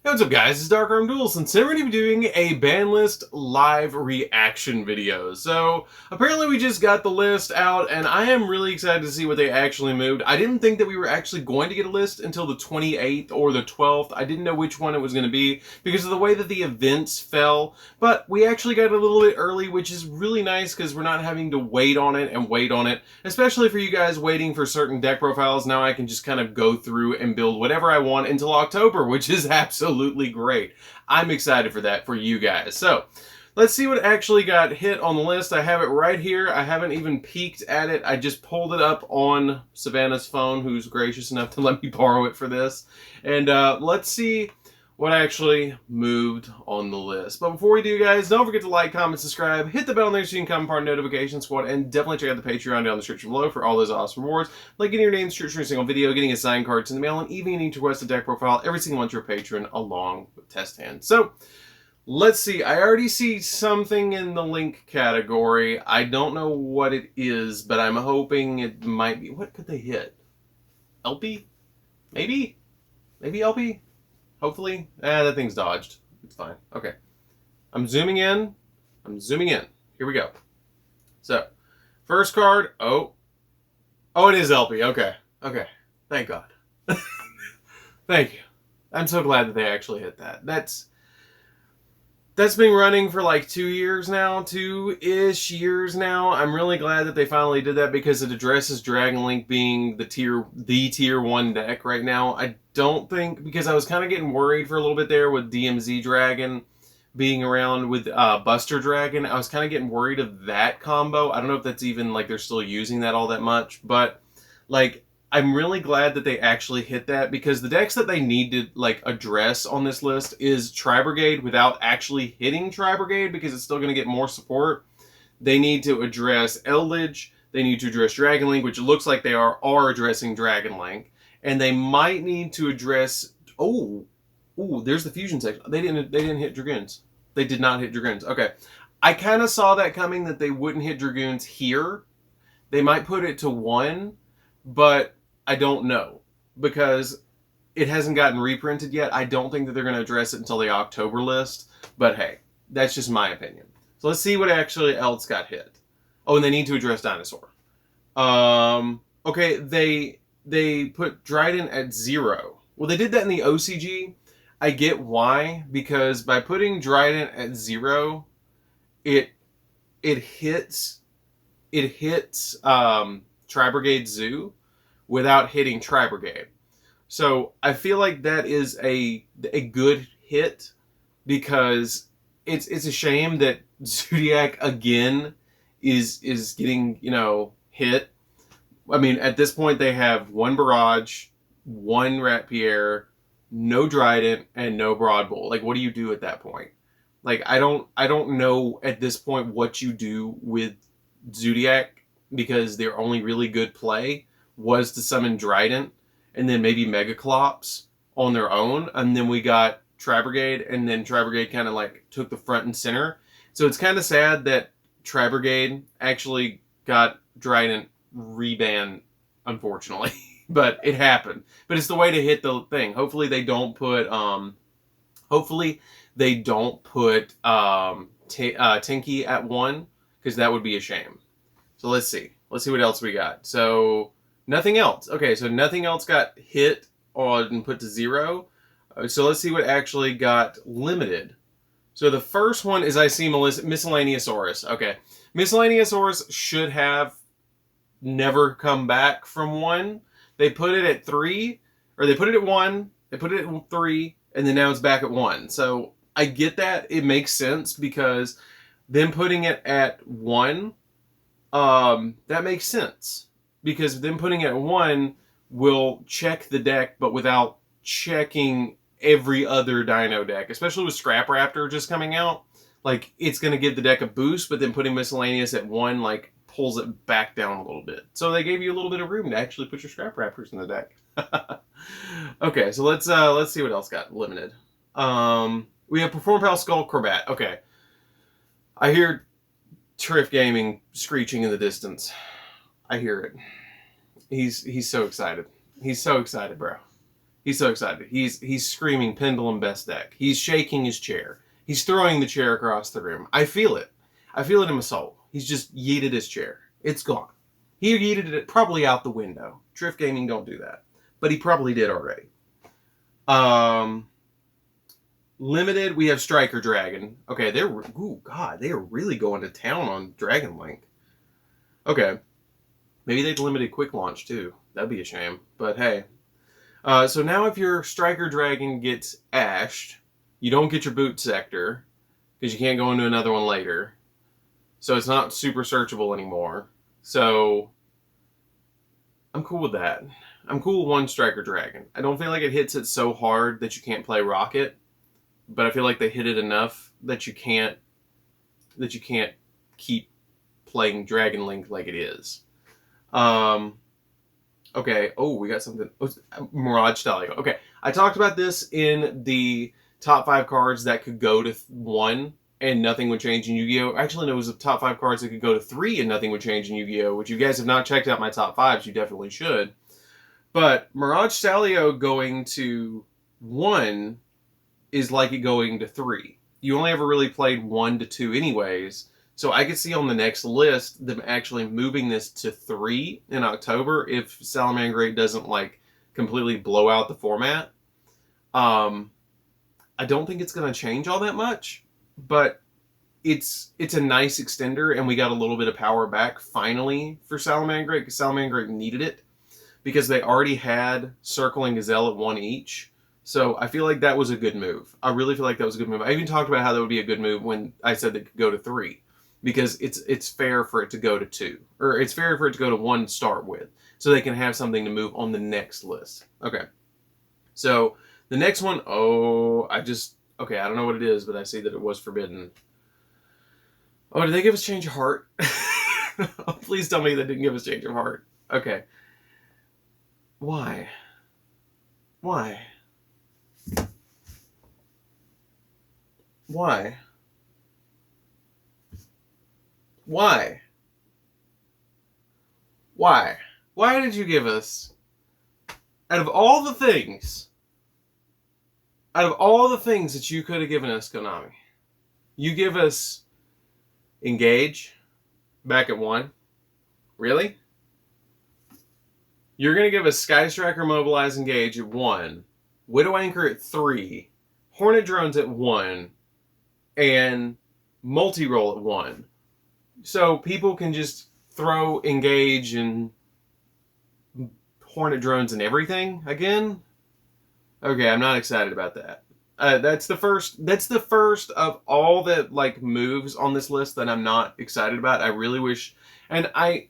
Hey, what's up guys, it's DarkArmedDuelist, and today we're going to be doing a Banlist live reaction video. So, apparently we just got the list out, and I am really excited to see what they actually moved. I didn't think that we were actually going to get a list until the 28th or the 12th. I didn't know which one it was going to be because of the way that the events fell, but we actually got it a little bit early, which is really nice because we're not having to wait on it and wait on it, especially for you guys waiting for certain deck profiles. Now I can just kind of go through and build whatever I want until October, which is absolutely great. I'm excited for that for you guys. So let's see what actually got hit on the list. I have it right here. I haven't even peeked at it. I just pulled it up on Savannah's phone, who's gracious enough to let me borrow it for this. And let's see what actually moved on the list. But before we do, guys, don't forget to like, comment, subscribe, hit the bell there so you can come part of the notification squad, and definitely check out the Patreon down in the description below for all those awesome rewards, like getting your name searched for a single video, getting assigned cards in the mail, and even getting to request a deck profile every single month to your patron along with test hands. So let's see. I already see something in the link category. I don't know what it is, but I'm hoping it might be. What could they hit? LP? Maybe? Maybe LP? Hopefully. That thing's dodged. It's fine. Okay. I'm zooming in. Here we go. So, first card. Oh, it is LP. Okay. Okay. Thank God. Thank you. I'm so glad that they actually hit that. That's been running for like 2 years now, 2-ish years now. I'm really glad that they finally did that because it addresses Dragon Link being the tier 1 deck right now. I don't think, because I was kind of getting worried for a little bit there with DMZ Dragon being around with Buster Dragon. I was kind of getting worried of that combo. I don't know if that's even like they're still using that all that much, but like I'm really glad that they actually hit that, because the decks that they need to like address on this list is Tri-Brigade without actually hitting Tri-Brigade, because it's still going to get more support. They need to address Eldritch, they need to address Dragon Link, which it looks like they are addressing Dragon Link, and they might need to address there's the fusion section. They didn't hit Dragoons. They did not hit Dragoons. Okay. I kind of saw that coming, that they wouldn't hit Dragoons here. They might put it to 1, but I don't know, because it hasn't gotten reprinted yet. I don't think that they're going to address it until the October list, but hey, that's just my opinion. So let's see what actually else got hit. Oh, and they need to address Dinosaur. Okay, they put Dryden at 0. Well, they did that in the OCG. I get why, because by putting Dryden at 0, it hits Tri-Brigade Zoo without hitting Tri-Brigade. So I feel like that is a good hit, because it's a shame that Zodiac again is getting, hit. I mean, at this point they have 1 Barrage, 1 Rat Pierre, no Dryden, and no Broad Bull. Like, what do you do at that point? Like, I don't know at this point what you do with Zodiac, because their only really good play was to summon Dryden and then maybe Megaclops on their own, and then we got Tri-Brigade, and then Tri-Brigade kind of like took the front and center. So it's kind of sad that Tri-Brigade actually got Dryden rebanned, unfortunately. But it happened. But it's the way to hit the thing. Hopefully they don't put Tinky at 1, because that would be a shame. So let's see what else we got. So nothing else. Okay, so nothing else got hit and put to 0. So let's see what actually got limited. So the first one is, I see Miscellaneousaurus. Okay, Miscellaneousaurus should have never come back from 1. They put it at 3, or they put it at 1, they put it at 3, and then now it's back at 1. So I get that. It makes sense, because them putting it at 1, that makes sense, because them putting it at 1 will check the deck, but without checking every other Dino deck, especially with Scrap Raptor just coming out. Like, it's going to give the deck a boost, but then putting Miscellaneous at 1, like, pulls it back down a little bit. So they gave you a little bit of room to actually put your Scrap Raptors in the deck. Okay, so let's see what else got limited. We have Perform Pal Skull Crobat. Okay. I hear Triff Gaming screeching in the distance. I hear it. He's so excited. He's so excited, bro. He's so excited. He's screaming Pendulum best deck. He's shaking his chair. He's throwing the chair across the room. I feel it. I feel it in my soul. He's just yeeted his chair. It's gone. He yeeted it probably out the window. Drift Gaming don't do that. But he probably did already. Limited, we have Striker Dragon. Okay, they are really going to town on Dragon Link. Okay. Maybe they'd limited quick launch too. That'd be a shame. But hey. So now if your Striker Dragon gets ashed, you don't get your boot sector, because you can't go into another one later. So it's not super searchable anymore. So I'm cool with that. I'm cool with one Striker Dragon. I don't feel like it hits it so hard that you can't play Rocket, but I feel like they hit it enough that you can't keep playing Dragon Link like it is. Okay. Oh, we got something. Oh, Mirage Stallion. Okay. I talked about this in the top 5 cards that could go to 1 and nothing would change in Yu-Gi-Oh! Actually, no, it was the top 5 cards that could go to 3 and nothing would change in Yu-Gi-Oh! Which you guys have not checked out my top 5s, you definitely should. But Mirage Stallion going to 1 is like it going to 3. You only ever really played 1 to 2 anyways. So I could see on the next list them actually moving this to 3 in October if Salamangreat doesn't like completely blow out the format. I don't think it's going to change all that much, but it's a nice extender, and we got a little bit of power back finally for Salamangreat, because Salamangreat needed it because they already had Circle and Gazelle at 1 each. So I feel like that was a good move. I really feel like that was a good move. I even talked about how that would be a good move when I said they could go to 3. Because it's fair for it to go to 2. Or it's fair for it to go to 1 to start with. So they can have something to move on the next list. Okay. So, the next one, okay, I don't know what it is, but I see that it was forbidden. Oh, did they give us Change of Heart? Oh, please tell me they didn't give us Change of Heart. Okay. Why? Why? Why? Why? Why? Why did you give us, out of all the things that you could have given us, Konami, you give us Engage back at 1? Really? You're going to give us Sky Striker Mobilize Engage at 1, Widow Anchor at 3, Hornet Drones at 1, and Multi-Roll at 1. So people can just throw Engage and Hornet Drones and everything again? Okay, I'm not excited about that. That's the first of all the like moves on this list that I'm not excited about. I really wish, and I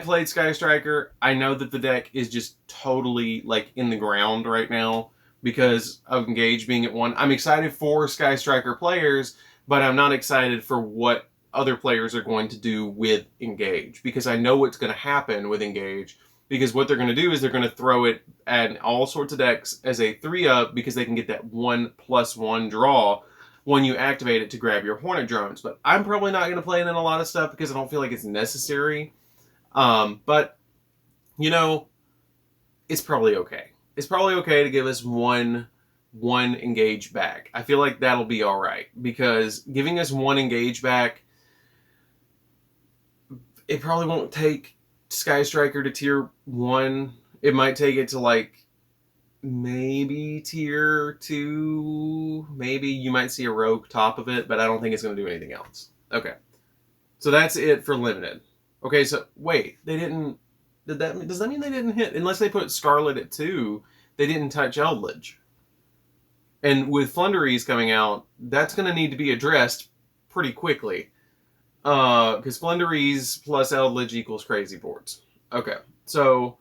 played Sky Striker. I know that the deck is just totally like in the ground right now because of Engage being at 1. I'm excited for Sky Striker players, but I'm not excited for what other players are going to do with Engage, because I know what's going to happen with Engage, because what they're going to do is they're going to throw it at all sorts of decks as a 3-up because they can get that 1+1 draw when you activate it to grab your Hornet Drones. But I'm probably not going to play it in a lot of stuff because I don't feel like it's necessary. But, you know, it's probably okay. It's probably okay to give us one Engage back. I feel like that'll be alright, because giving us 1 Engage back, it probably won't take Sky Striker to tier 1. It might take it to like maybe tier 2. Maybe you might see a Rogue top of it, but I don't think it's going to do anything else. Okay. So that's it for Limited. Okay, so wait, they didn't... does that mean they didn't hit? Unless they put Scarlet at 2, they didn't touch Eldritch. And with Flunderies coming out, that's going to need to be addressed pretty quickly. Because Flunderies plus Eldritch equals crazy boards. Okay, so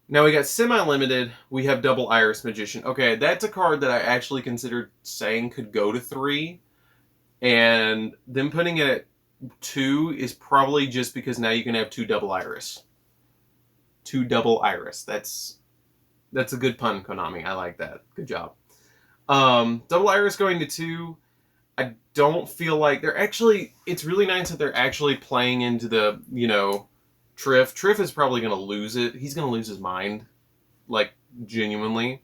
now we got semi-limited. We have Double Iris Magician. Okay, that's a card that I actually considered saying could go to 3. And them putting it at 2 is probably just because now you can have 2 Double Iris. 2 Double Iris. That's a good pun, Konami. I like that. Good job. Double Iris going to 2. I don't feel like they're actually... It's really nice that they're actually playing into the, you know, Triff. Triff is probably going to lose it. He's going to lose his mind. Like, genuinely.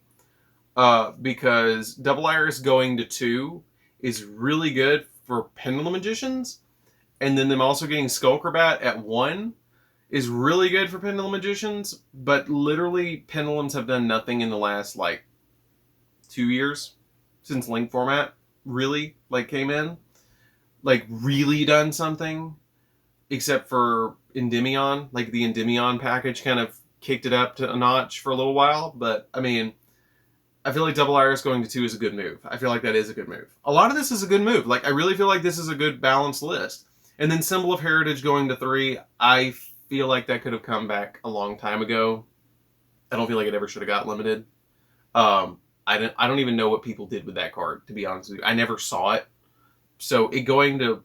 because Double Iris going to 2 is really good for Pendulum Magicians, and then them also getting Skullcrabat at 1 is really good for Pendulum Magicians, but literally Pendulums have done nothing in the last, like, 2 years since Link format really, like, came in. Like, really done something, except for Endymion. Like, the Endymion package kind of kicked it up to a notch for a little while, but, I mean, I feel like Double Iris going to 2 is a good move. I feel like that is a good move. A lot of this is a good move. Like, I really feel like this is a good balanced list. And then Symbol of Heritage going to 3, I feel like that could have come back a long time ago. I don't feel like it ever should have got limited. I don't even know what people did with that card, to be honest with you. I never saw it. So it going to,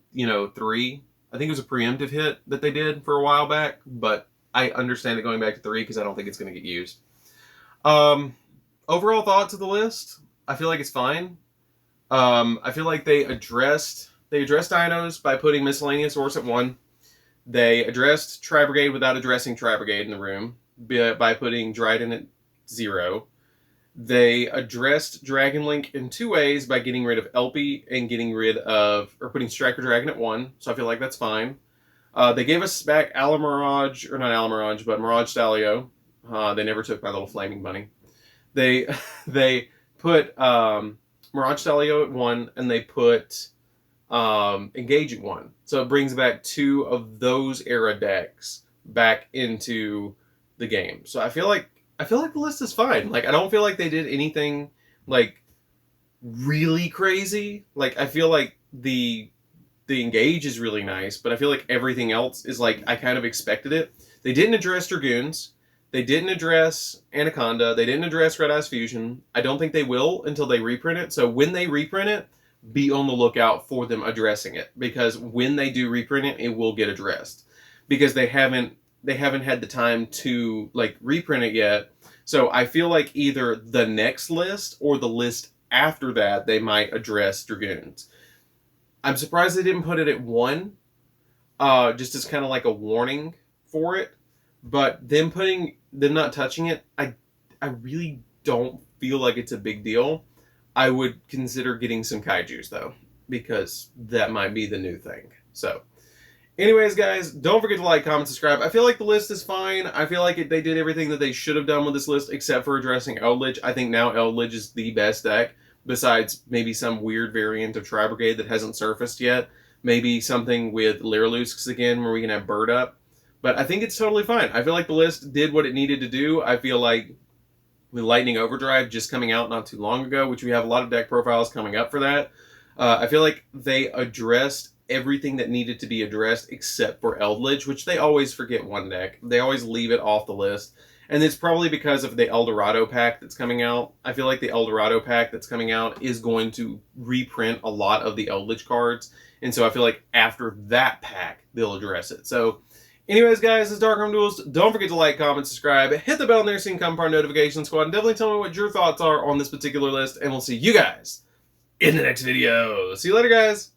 3, I think it was a preemptive hit that they did for a while back, but I understand it going back to 3 because I don't think it's going to get used. Overall thoughts of the list, I feel like it's fine. I feel like they addressed Dinos by putting Miscellaneous Horse at 1. They addressed Tri-Brigade without addressing Tri-Brigade in the room by putting Dryden at 0. They addressed Dragon Link in 2 ways by getting rid of Elpie and putting Striker Dragon at 1. So I feel like that's fine. They gave us back Mirage, or not Mirage, but Mirage Stalio. They never took my little flaming bunny. They put Mirage Stalio at 1, and they put Engage at 1. So it brings back 2 of those era decks back into the game. So I feel like the list is fine. Like, I don't feel like they did anything like really crazy. Like, I feel like the Engage is really nice, but I feel like everything else is like I kind of expected it. They didn't address Dragoons. They didn't address Anaconda. They didn't address Red Eyes Fusion. I don't think they will until they reprint it. So when they reprint it, be on the lookout for them addressing it. Because when they do reprint it, it will get addressed. Because they haven't had the time to, like, reprint it yet. So I feel like either the next list or the list after that, they might address Dragoons. I'm surprised they didn't put it at 1. Just as kind of like a warning for it. But them not touching it, I really don't feel like it's a big deal. I would consider getting some kaijus though, because that might be the new thing. So, anyways, guys, don't forget to like, comment, subscribe. I feel like the list is fine. I feel like they did everything that they should have done with this list, except for addressing Eldritch. I think now Eldritch is the best deck, besides maybe some weird variant of Tri-Brigade that hasn't surfaced yet. Maybe something with Lyrilusks again, where we can have Bird Up. But I think it's totally fine. I feel like the list did what it needed to do. I feel like with Lightning Overdrive just coming out not too long ago, which we have a lot of deck profiles coming up for that, I feel like they addressed everything that needed to be addressed except for Eldritch, which they always forget one deck. They always leave it off the list. And it's probably because of the Eldorado pack that's coming out. I feel like the Eldorado pack that's coming out is going to reprint a lot of the Eldritch cards. And so I feel like after that pack, they'll address it. So, anyways, guys, this is DarkArmedDuelist. Don't forget to like, comment, subscribe, hit the bell near so you can come part of our notification squad, and definitely tell me what your thoughts are on this particular list, and we'll see you guys in the next video. See you later, guys.